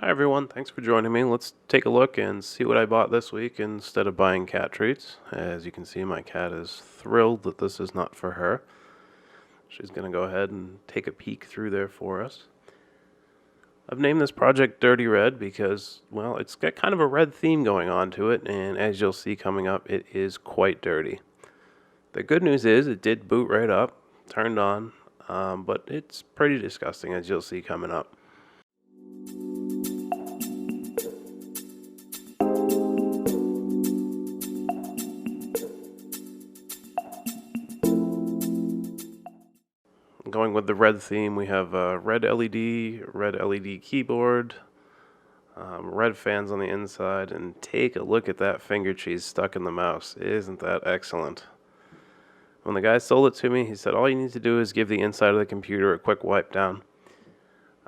Hi everyone, thanks for joining me. Let's take a look and see what I bought this week instead of buying cat treats. As you can see, my cat is thrilled that this is not for her. She's going to go ahead and take a peek through there for us. I've named this project Dirty Red because, well, it's got kind of a red theme going on to it, and as you'll see coming up, it is quite dirty. The good news is it did boot right up, turned on, but it's pretty disgusting as you'll see coming up. Going with the red theme, we have a red LED keyboard, red fans on the inside, and take a look at that finger cheese stuck in the mouse. Isn't that excellent? When the guy sold it to me, he said all you need to do is give the inside of the computer a quick wipe down.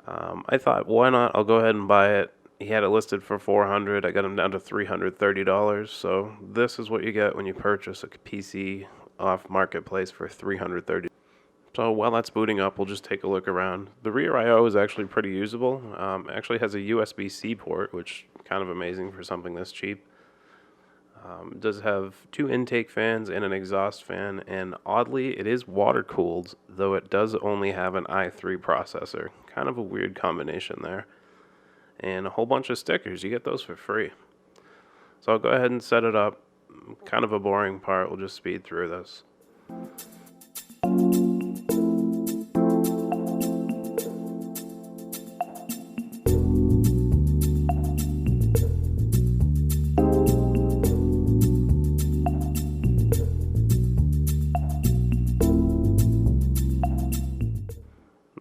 I thought, why not? I'll go ahead and buy it. He had it listed for $400. I got him down to $330. So this is what you get when you purchase a PC off Marketplace for $330. So while that's booting up, we'll just take a look around. The rear I/O is actually pretty usable. Actually has a USB-C port, which is kind of amazing for something this cheap. It does have two intake fans and an exhaust fan, and oddly, it is water-cooled, though it does only have an i3 processor. Kind of a weird combination there. And a whole bunch of stickers. You get those for free. So I'll go ahead and set it up. Kind of a boring part. We'll just speed through this.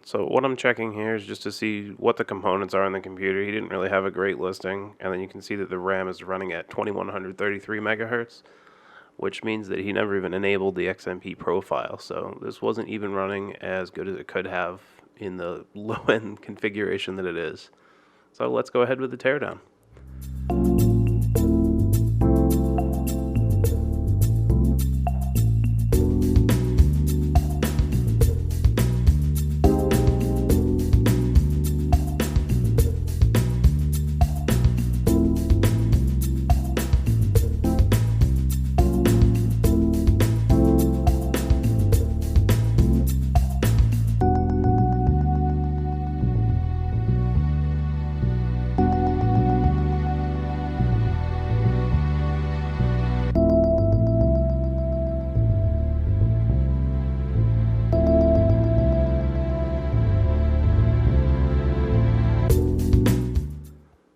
So what I'm checking here is just to see what the components are in the computer. He didn't really have a great listing, and then you can see that the RAM is running at 2133 megahertz, which means that he never even enabled the XMP profile. So this wasn't even running as good as it could have in the low-end configuration that it is. So let's go ahead with the teardown.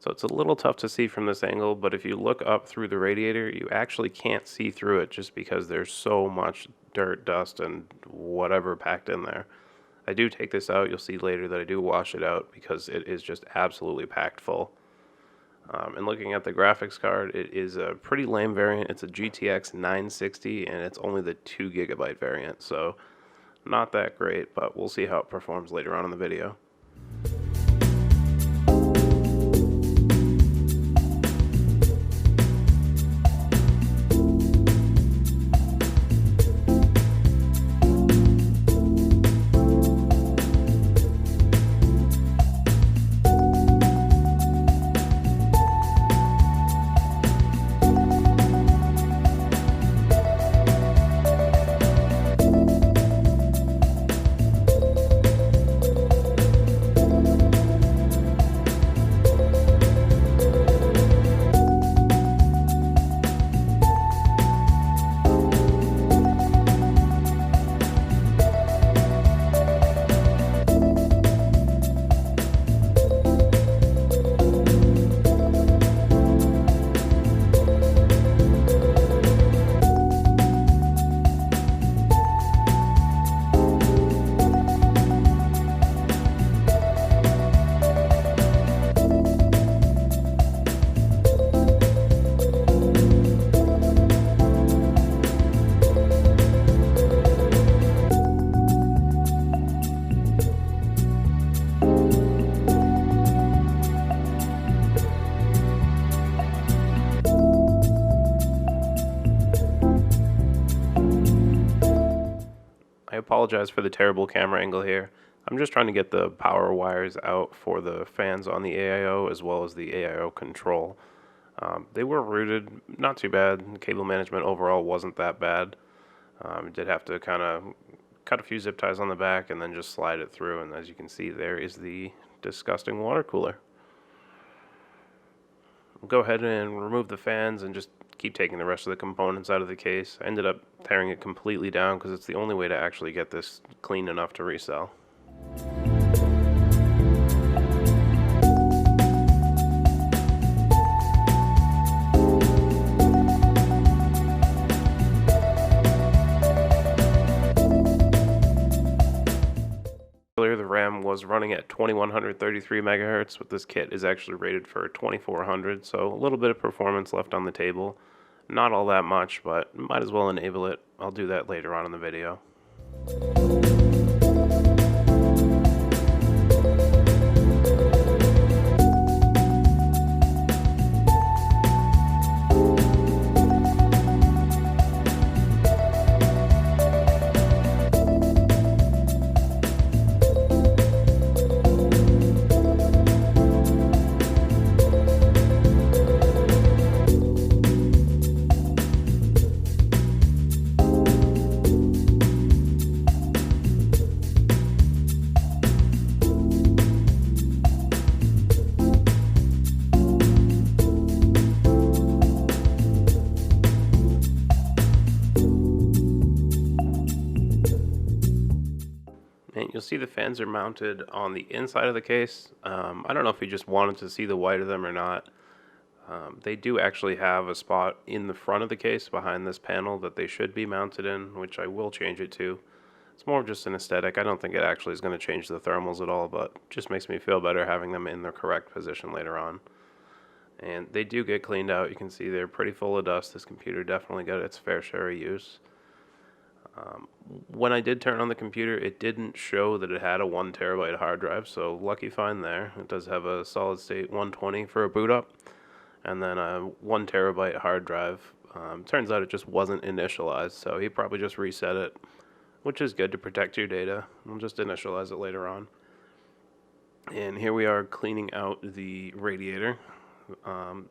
So it's a little tough to see from this angle, but if you look up through the radiator, you actually can't see through it just because there's so much dirt, dust, and whatever packed in there. I do take this out. You'll see later that I do wash it out because it is just absolutely packed full. And looking at the graphics card, it is a pretty lame variant. It's a GTX 960, and it's only the 2 gigabyte variant, so not that great, but we'll see how it performs later on in the video. I apologize for the terrible camera angle here. I'm just trying to get the power wires out for the fans on the AIO as well as the AIO control. They were routed, not too bad. Cable management overall wasn't that bad. Did have to kind of cut a few zip ties on the back and then just slide it through. And as you can see, there is the disgusting water cooler. We'll go ahead and remove the fans and just keep taking the rest of the components out of the case. I ended up tearing it completely down because it's the only way to actually get this clean enough to resell. Earlier, the RAM was running at 2133 megahertz, but this kit is actually rated for 2400, so a little bit of performance left on the table. Not all that much, but might as well enable it. I'll do that later on in the video. And you'll see the fans are mounted on the inside of the case. I don't know if you just wanted to see the white of them or not. They do actually have a spot in the front of the case behind this panel that they should be mounted in, which I will change it to. It's more of just an aesthetic. I don't think it actually is going to change the thermals at all, but just makes me feel better having them in the correct position later on. And they do get cleaned out. You can see they're pretty full of dust. This computer definitely got its fair share of use. When I did turn on the computer, it didn't show that it had a 1 terabyte hard drive, so lucky find there. It does have a solid state 120 for a boot up, and then a 1 terabyte hard drive. Turns out it just wasn't initialized, so he probably just reset it, which is good to protect your data. We'll just initialize it later on. And here we are cleaning out the radiator.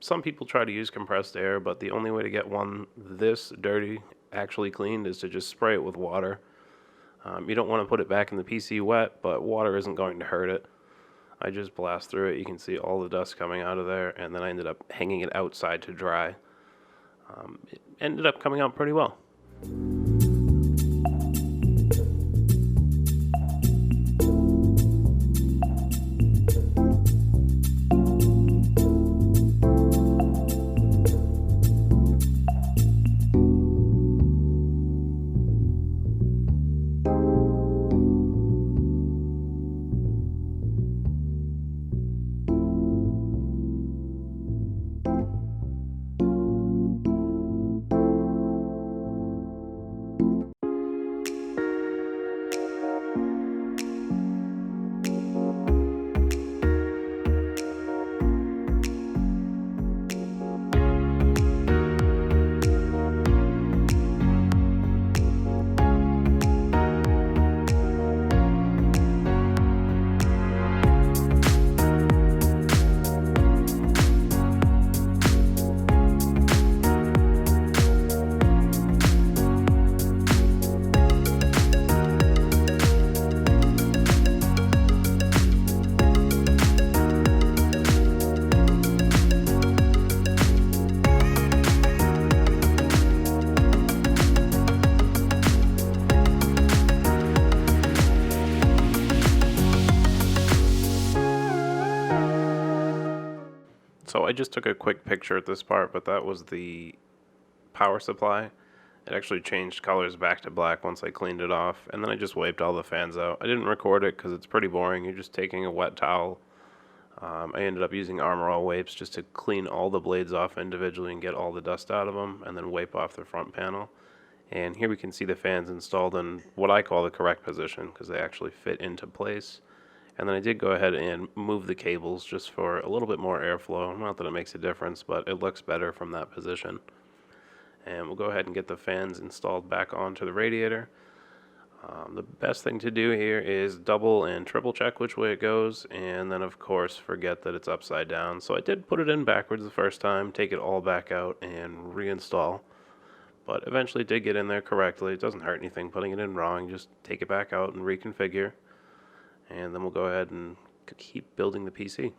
Some people try to use compressed air, but the only way to get one this dirty actually cleaned is to just spray it with water. You don't want to put it back in the PC wet, but water isn't going to hurt it. I just blast through it. You can see all the dust coming out of there, and then I ended up hanging it outside to dry. It ended up coming out pretty well. So I just took a quick picture at this part, but that was the power supply. It actually changed colors back to black once I cleaned it off, and then I just wiped all the fans out. I didn't record it because it's pretty boring. You're just taking a wet towel. I ended up using Armor All wipes just to clean all the blades off individually and get all the dust out of them, and then wipe off the front panel. And here we can see the fans installed in what I call the correct position because they actually fit into place. And then I did go ahead and move the cables just for a little bit more airflow. Not that it makes a difference, but it looks better from that position. And we'll go ahead and get the fans installed back onto the radiator. The best thing to do here is double and triple check which way it goes, and then of course forget that it's upside down. So I did put it in backwards the first time, take it all back out and reinstall, but eventually did get in there correctly. It doesn't hurt anything putting it in wrong, just take it back out and reconfigure, and then we'll go ahead and keep building the PC.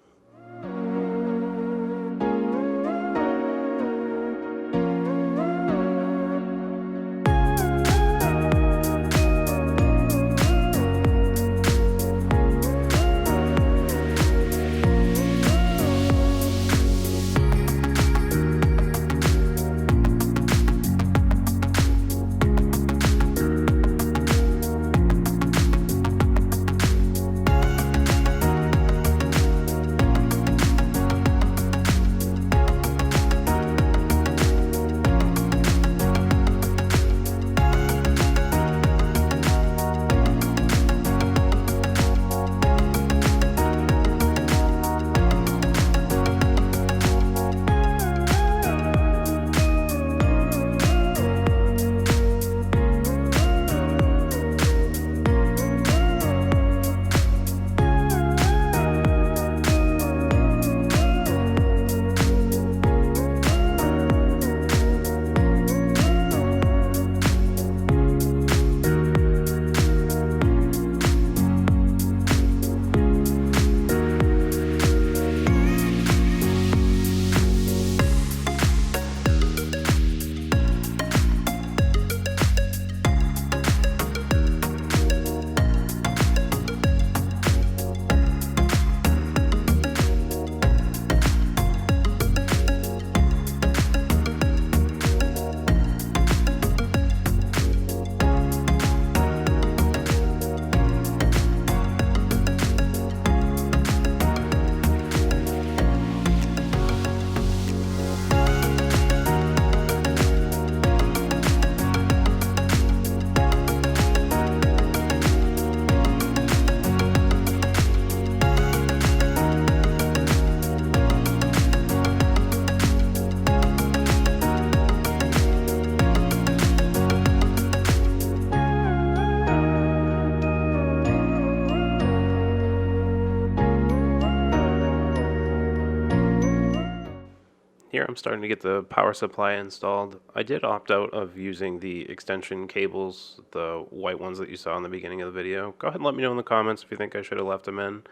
Here I'm starting to get the power supply installed. I did opt out of using the extension cables, the white ones that you saw in the beginning of the video. Go ahead and let me know in the comments if you think I should have left them in.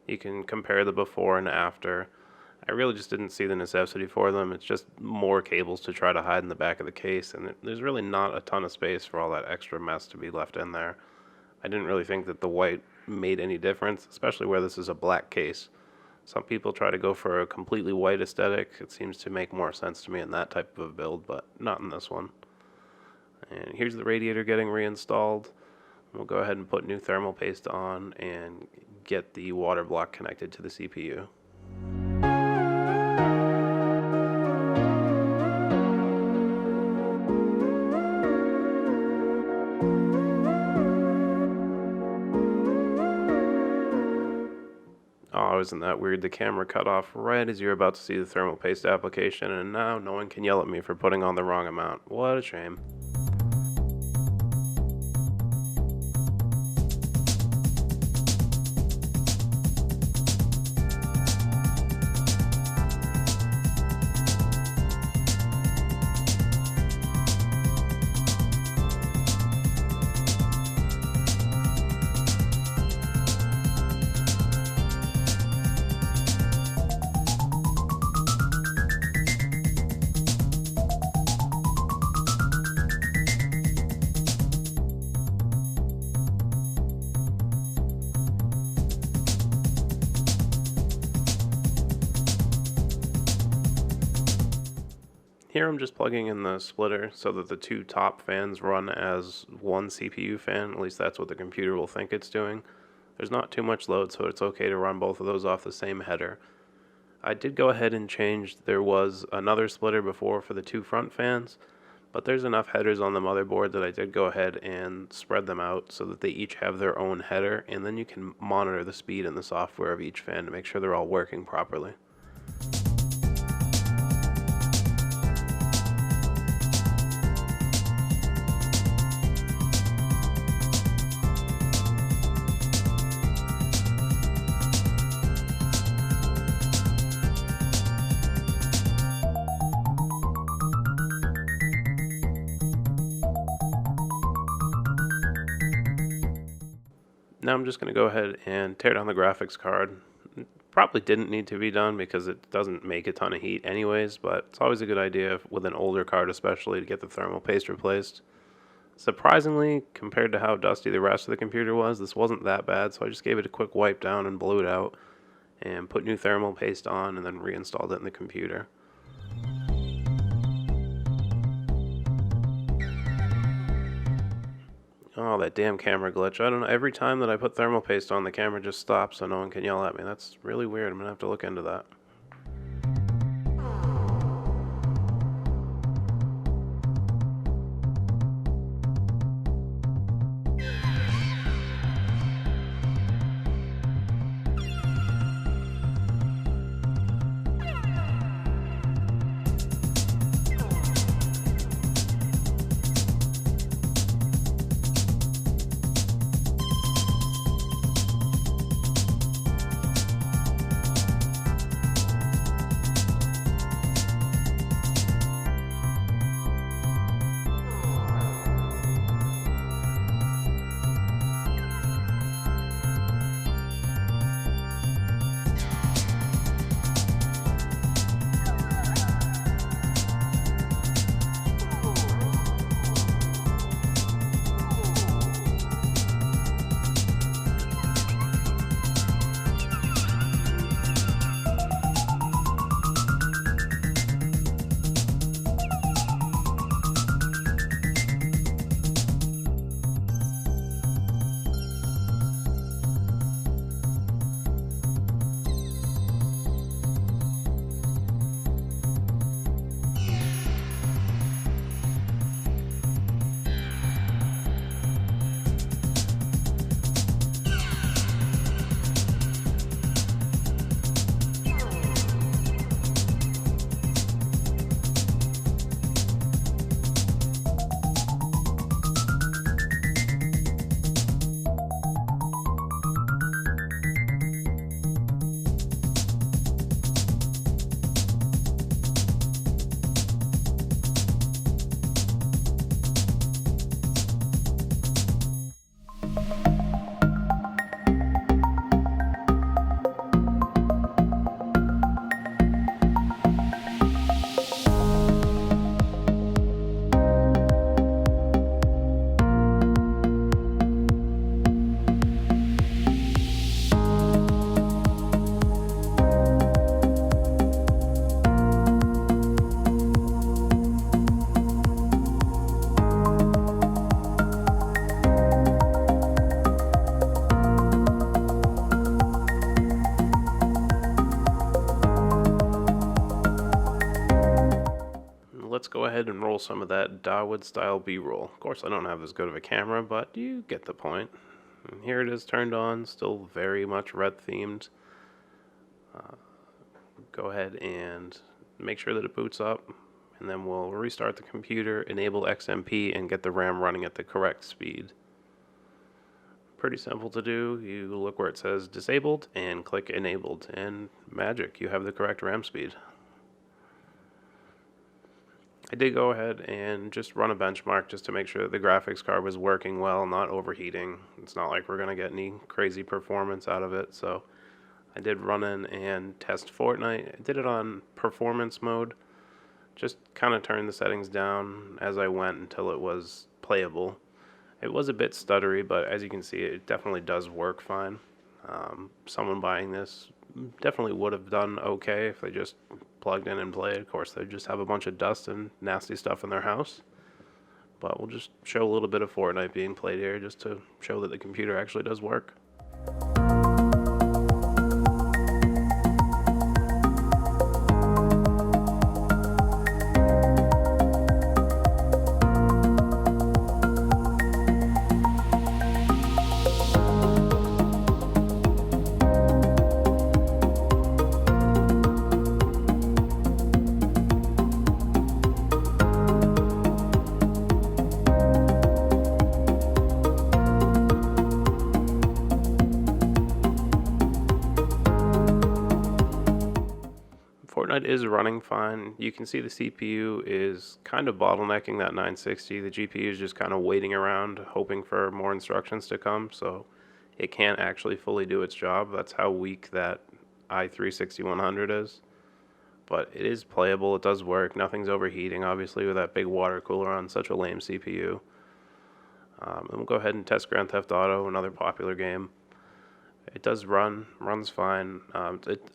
You can compare the before and after. I really just didn't see the necessity for them. It's just more cables to try to hide in the back of the case, and there's really not a ton of space for all that extra mess to be left in there. I didn't really think that the white made any difference, especially where this is a black case. Some people try to go for a completely white aesthetic. It seems to make more sense to me in that type of a build, but not in this one. And here's the radiator getting reinstalled. We'll go ahead and put new thermal paste on and get the water block connected to the CPU. Oh, isn't that weird? The camera cut off right as you're about to see the thermal paste application, and now no one can yell at me for putting on the wrong amount. What a shame. Here I'm just plugging in the splitter so that the two top fans run as one CPU fan. At least that's what the computer will think it's doing. There's not too much load, so it's okay to run both of those off the same header. I did go ahead and change. There was another splitter before for the two front fans, but there's enough headers on the motherboard that I did go ahead and spread them out so that they each have their own header, and then you can monitor the speed and the software of each fan to make sure they're all working properly. Now I'm just going to go ahead and tear down the graphics card. Probably didn't need to be done because it doesn't make a ton of heat anyways, but it's always a good idea with an older card especially to get the thermal paste replaced. Surprisingly, compared to how dusty the rest of the computer was, this wasn't that bad, so I just gave it a quick wipe down and blew it out and put new thermal paste on and then reinstalled it in the computer. Oh, that damn camera glitch. I don't know, every time that I put thermal paste on, the camera just stops so no one can yell at me. That's really weird. I'm gonna have to look into that. Let's go ahead and roll some of that Dawood style B-roll. Of course, I don't have as good of a camera, but you get the point. And here it is turned on, still very much red themed. Go ahead and make sure that it boots up, and then we'll restart the computer, enable XMP, and get the RAM running at the correct speed. Pretty simple to do. You look where it says disabled and click enabled, and magic, you have the correct RAM speed. I did go ahead and just run a benchmark just to make sure that the graphics card was working well, not overheating. It's not like we're going to get any crazy performance out of it, so I did run in and test Fortnite. I did it on performance mode, just kind of turned the settings down as I went until it was playable. It was a bit stuttery, but as you can see, it definitely does work fine. Someone buying this definitely would have done okay if they just plugged in and played. Of course, they'd just have a bunch of dust and nasty stuff in their house. But we'll just show a little bit of Fortnite being played here just to show that the computer actually does work. Fortnite is running fine. You can see the CPU is kind of bottlenecking that 960. The GPU is just kind of waiting around, hoping for more instructions to come. So it can't actually fully do its job. That's how weak that i3-6100 is. But it is playable, it does work, nothing's overheating, obviously, with that big water cooler on such a lame CPU. And we'll go ahead and test Grand Theft Auto, another popular game. It does runs fine.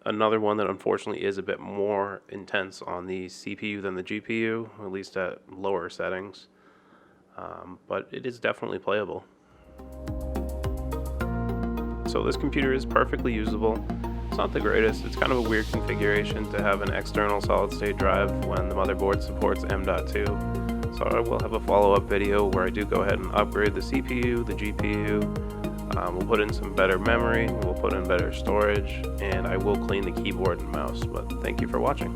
Another one that unfortunately is a bit more intense on the CPU than the GPU, at least at lower settings. But it is definitely playable. So this computer is perfectly usable. It's not the greatest. It's kind of a weird configuration to have an external solid-state drive when the motherboard supports M.2. So I will have a follow-up video where I do go ahead and upgrade the CPU, the GPU. We'll put in some better memory, we'll put in better storage, and I will clean the keyboard and mouse. But thank you for watching.